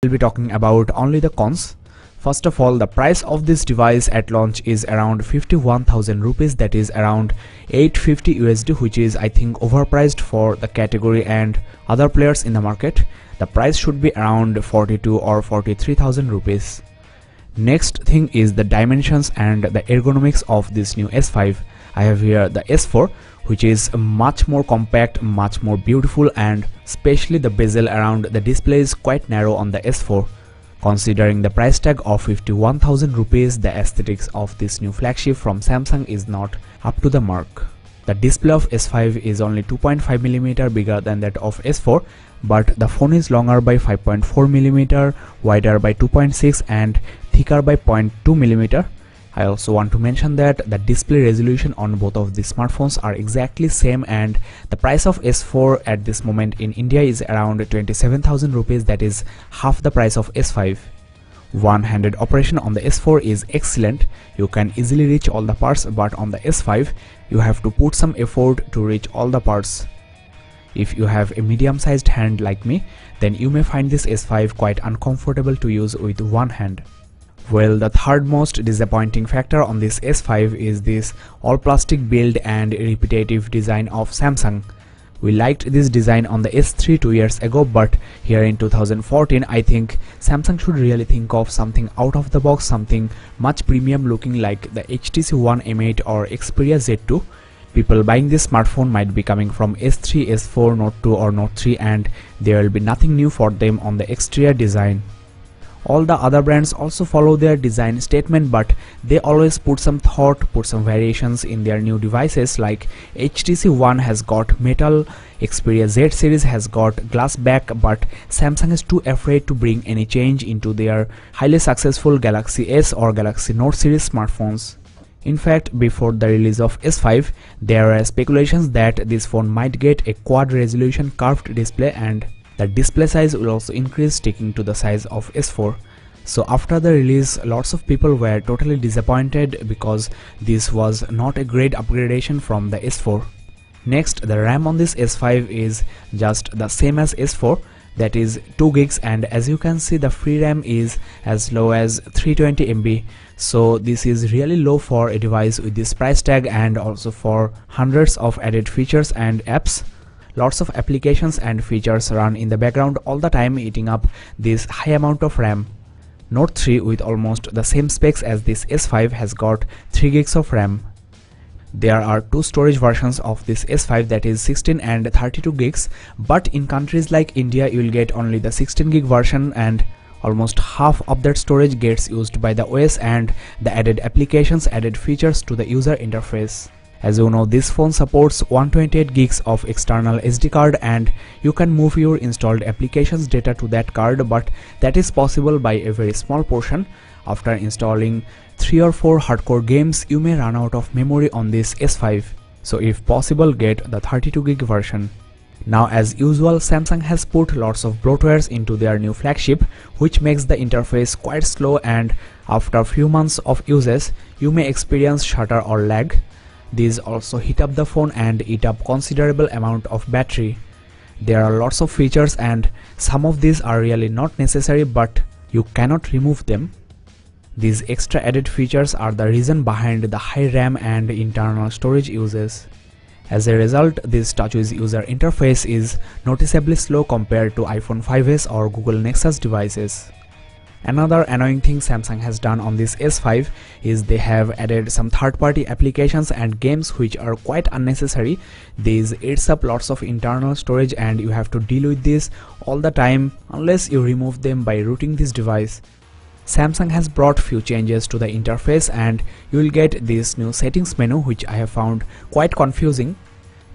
We'll be talking about only the cons. First of all, the price of this device at launch is around 51,000 rupees, that is around 850 USD, which is I think overpriced for the category and other players in the market. The price should be around 42 or 43,000 rupees. Next thing is the dimensions and the ergonomics of this new S5. I have here the S4, which is much more compact, much more beautiful, and especially the bezel around the display is quite narrow on the S4. Considering the price tag of 51,000 rupees, the aesthetics of this new flagship from Samsung is not up to the mark. The display of S5 is only 2.5mm bigger than that of S4, but the phone is longer by 5.4mm, wider by 2.6 and thicker by 0.2mm. I also want to mention that the display resolution on both of these smartphones are exactly same, and the price of S4 at this moment in India is around 27,000 rupees, that is half the price of S5. One-handed operation on the S4 is excellent. You can easily reach all the parts, but on the S5 you have to put some effort to reach all the parts. If you have a medium-sized hand like me, then you may find this S5 quite uncomfortable to use with one hand. Well, the third most disappointing factor on this S5 is this all-plastic build and repetitive design of Samsung. We liked this design on the S3 2 years ago, but here in 2014 I think Samsung should really think of something out of the box, something much premium looking like the HTC One M8 or Xperia Z2. People buying this smartphone might be coming from S3, S4, Note 2 or Note 3, and there will be nothing new for them on the exterior design. All the other brands also follow their design statement, but they always put some thought, put some variations in their new devices. Like HTC One has got metal, Xperia Z series has got glass back, but Samsung is too afraid to bring any change into their highly successful Galaxy S or Galaxy Note series smartphones. In fact, before the release of S5, there are speculations that this phone might get a quad resolution curved display, and the display size will also increase, sticking to the size of S4. So after the release, lots of people were totally disappointed because this was not a great upgradation from the S4. Next, the RAM on this S5 is just the same as S4, that is 2 gigs, and as you can see the free RAM is as low as 320 MB. So this is really low for a device with this price tag, and also for hundreds of added features and apps. Lots of applications and features run in the background all the time, eating up this high amount of RAM. Note 3 with almost the same specs as this S5 has got 3 gigs of RAM. There are two storage versions of this S5, that is 16 and 32 gigs, but in countries like India you will get only the 16 gig version, and almost half of that storage gets used by the OS and the added applications, added features to the user interface. As you know, this phone supports 128 gigs of external SD card, and you can move your installed applications data to that card, but that is possible by a very small portion. After installing 3 or 4 hardcore games, you may run out of memory on this S5. So if possible, get the 32 gig version. Now, as usual, Samsung has put lots of bloatwares into their new flagship, which makes the interface quite slow, and after a few months of uses, you may experience stutter or lag. These also heat up the phone and eat up considerable amount of battery. There are lots of features, and some of these are really not necessary, but you cannot remove them. These extra added features are the reason behind the high RAM and internal storage uses. As a result, this TouchWiz user interface is noticeably slow compared to iPhone 5s or Google Nexus devices. Another annoying thing Samsung has done on this S5 is they have added some third-party applications and games which are quite unnecessary. These eats up lots of internal storage, and you have to deal with this all the time unless you remove them by rooting this device. Samsung has brought few changes to the interface, and you will get this new settings menu, which I have found quite confusing.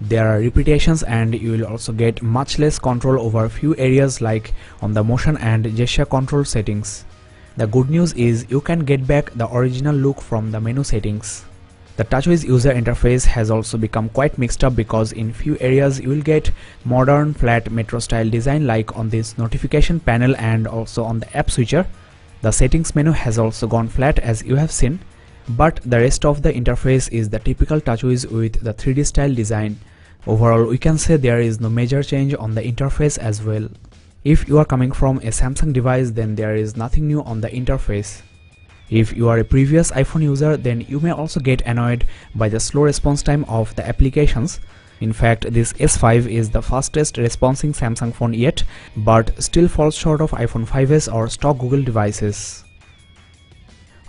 There are repetitions, and you will also get much less control over few areas like on the motion and gesture control settings. The good news is you can get back the original look from the menu settings. The TouchWiz user interface has also become quite mixed up, because in few areas you will get modern flat metro style design like on this notification panel and also on the app switcher. The settings menu has also gone flat, as you have seen. But the rest of the interface is the typical TouchWiz with the 3D style design. Overall, we can say there is no major change on the interface as well. If you are coming from a Samsung device, then there is nothing new on the interface. If you are a previous iPhone user, then you may also get annoyed by the slow response time of the applications. In fact, this S5 is the fastest responding Samsung phone yet, but still falls short of iPhone 5s or stock Google devices.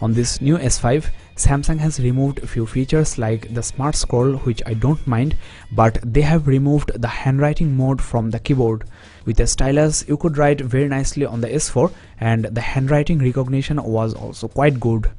On this new S5, Samsung has removed a few features like the smart scroll, which I don't mind, but they have removed the handwriting mode from the keyboard. With a stylus, you could write very nicely on the S4, and the handwriting recognition was also quite good.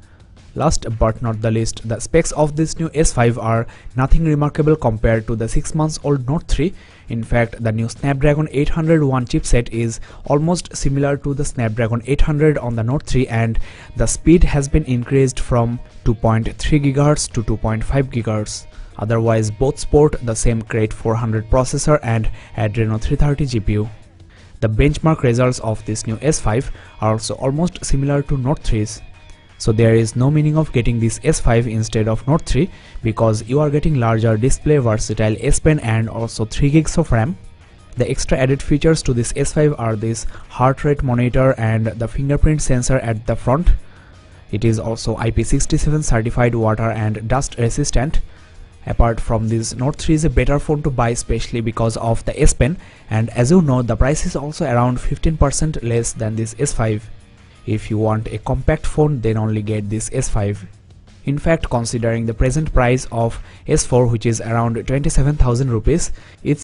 Last but not the least, the specs of this new S5 are nothing remarkable compared to the 6 months old Note 3. In fact, the new Snapdragon 801 chipset is almost similar to the Snapdragon 800 on the Note 3, and the speed has been increased from 2.3 GHz to 2.5 GHz. Otherwise, both sport the same Crate 400 processor and Adreno 330 GPU. The benchmark results of this new S5 are also almost similar to Note 3's. So there is no meaning of getting this S5 instead of Note 3 because you are getting larger display, versatile S Pen and also 3 gigs of RAM. The extra added features to this S5 are this heart rate monitor and the fingerprint sensor at the front. It is also IP67 certified, water and dust resistant. Apart from this, Note 3 is a better phone to buy, especially because of the S Pen, and as you know, the price is also around 15% less than this S5. If you want a compact phone, then only get this S5. In fact, considering the present price of S4, which is around 27,000 rupees, it